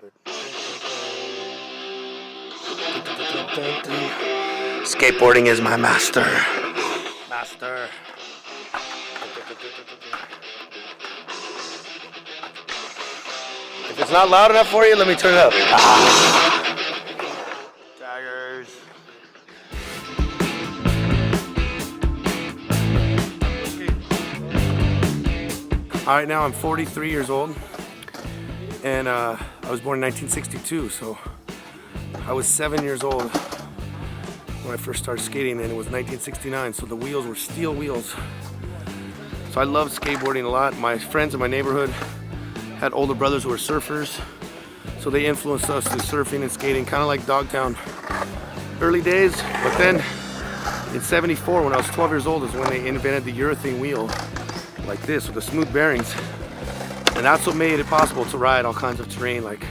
it. Skateboarding is my master. If it's not loud enough for you, let me turn it up. Daggers. All right, now I'm 43 years old, and I was born in 1962, so I was 7 years old when I first started skating, and it was 1969, so the wheels were steel wheels. So I loved skateboarding a lot. My friends in my neighborhood had older brothers who were surfers, so they influenced us to surfing and skating, kind of like Dogtown early days. But then in 74, when I was 12 years old, is when they invented the urethane wheel like this with the smooth bearings, and that's what made it possible to ride all kinds of terrain, like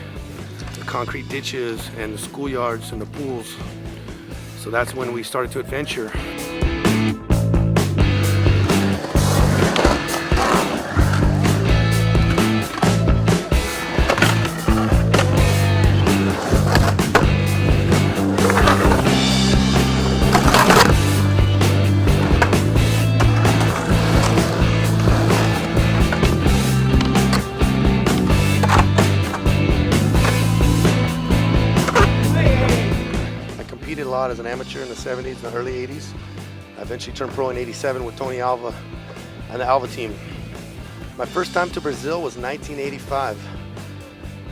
the concrete ditches and the schoolyards and the pools. So that's when we started to adventure. A lot as an amateur in the 70s and the early 80s. I eventually turned pro in 87 with Tony Alva and the Alva team. My first time to Brazil was 1985.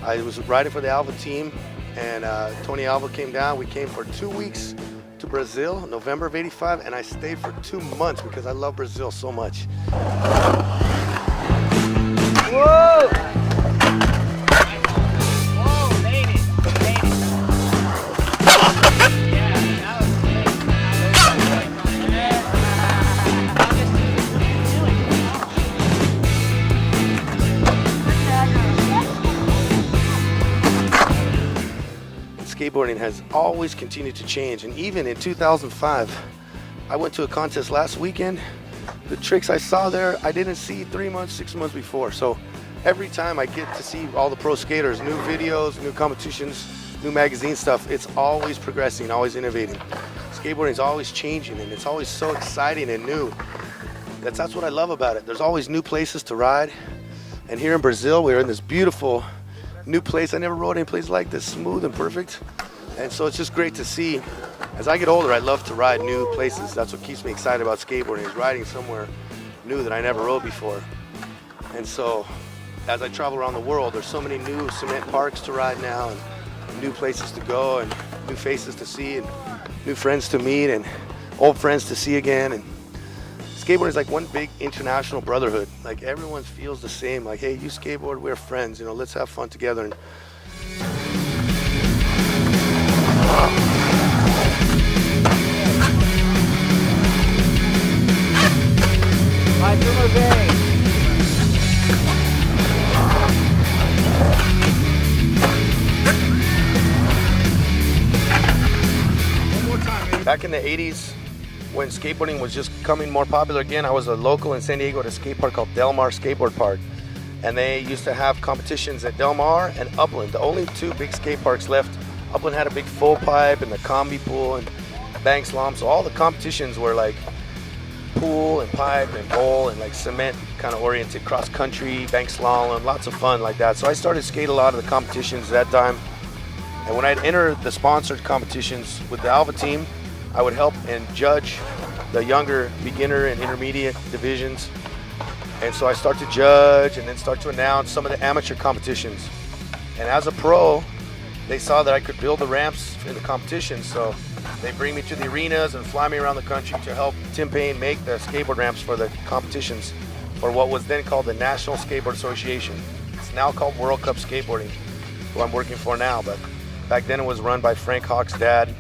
I was riding for the Alva team, and Tony Alva came down. We came for 2 weeks to Brazil, November of 85, and I stayed for 2 months because I love Brazil so much. Whoa! Skateboarding has always continued to change, and even in 2005, I went to a contest last weekend. The tricks I saw there, I didn't see 3 months, 6 months before. So every time I get to see all the pro skaters, new videos, new competitions, new magazine stuff, it's always progressing, always innovating. Skateboarding is always changing, and it's always so exciting and new. That's what I love about it. There's always new places to ride, and here in Brazil, we're in this beautiful new place. I never rode any place like this, smooth and perfect. And so it's just great to see. As I get older, I love to ride new places. That's what keeps me excited about skateboarding, is riding somewhere new that I never rode before. And so as I travel around the world, there's so many new cement parks to ride now, and new places to go, and new faces to see, and new friends to meet, and old friends to see again. And skateboarding is like one big international brotherhood. Like everyone feels the same. Like, hey, you skateboard, we're friends. You know, let's have fun together. And back in the 80s, when skateboarding was just becoming more popular again, I was a local in San Diego at a skate park called Del Mar Skateboard Park. And they used to have competitions at Del Mar and Upland, the only two big skate parks left. Upland had a big full pipe and the combi pool and bank slalom. So all the competitions were like pool and pipe and bowl and like cement kind of oriented, cross country, bank slalom, lots of fun like that. So I started skate a lot of the competitions at that time. And when I'd enter the sponsored competitions with the Alva team, I would help and judge the younger beginner and intermediate divisions. And so I start to judge and then start to announce some of the amateur competitions. And as a pro, they saw that I could build the ramps in the competition, so they bring me to the arenas and fly me around the country to help Tim Payne make the skateboard ramps for the competitions for what was then called the National Skateboard Association. It's now called World Cup Skateboarding, who I'm working for now, but back then it was run by Frank Hawk's dad.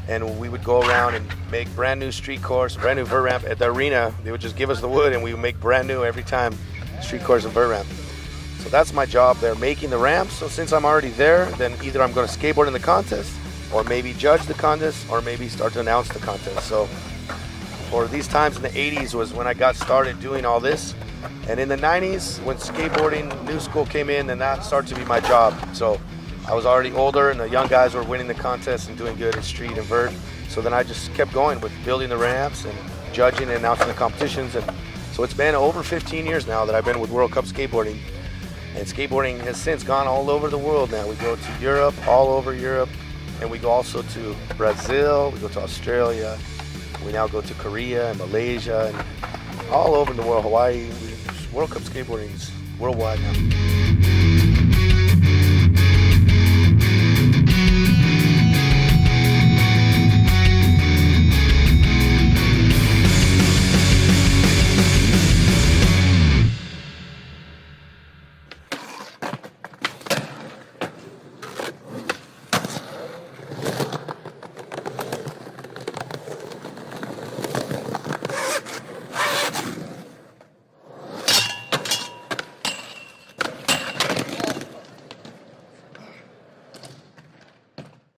And we would go around and make brand new street course, brand new vert ramp at the arena. They would just give us the wood and we would make brand new every time street course and vert ramp. So that's my job there, making the ramps. So since I'm already there, then either I'm going to skateboard in the contest, or maybe judge the contest, or maybe start to announce the contest. So for these times in the 80s was when I got started doing all this. And in the 90s, when skateboarding new school came in, then that started to be my job. So I was already older, and the young guys were winning the contest and doing good in street and vert. So then I just kept going with building the ramps and judging and announcing the competitions. And so it's been over 15 years now that I've been with World Cup skateboarding. And skateboarding has since gone all over the world now. We go to Europe, all over Europe, and we go also to Brazil, we go to Australia, we now go to Korea and Malaysia, and all over the world, Hawaii. World Cup skateboarding is worldwide now.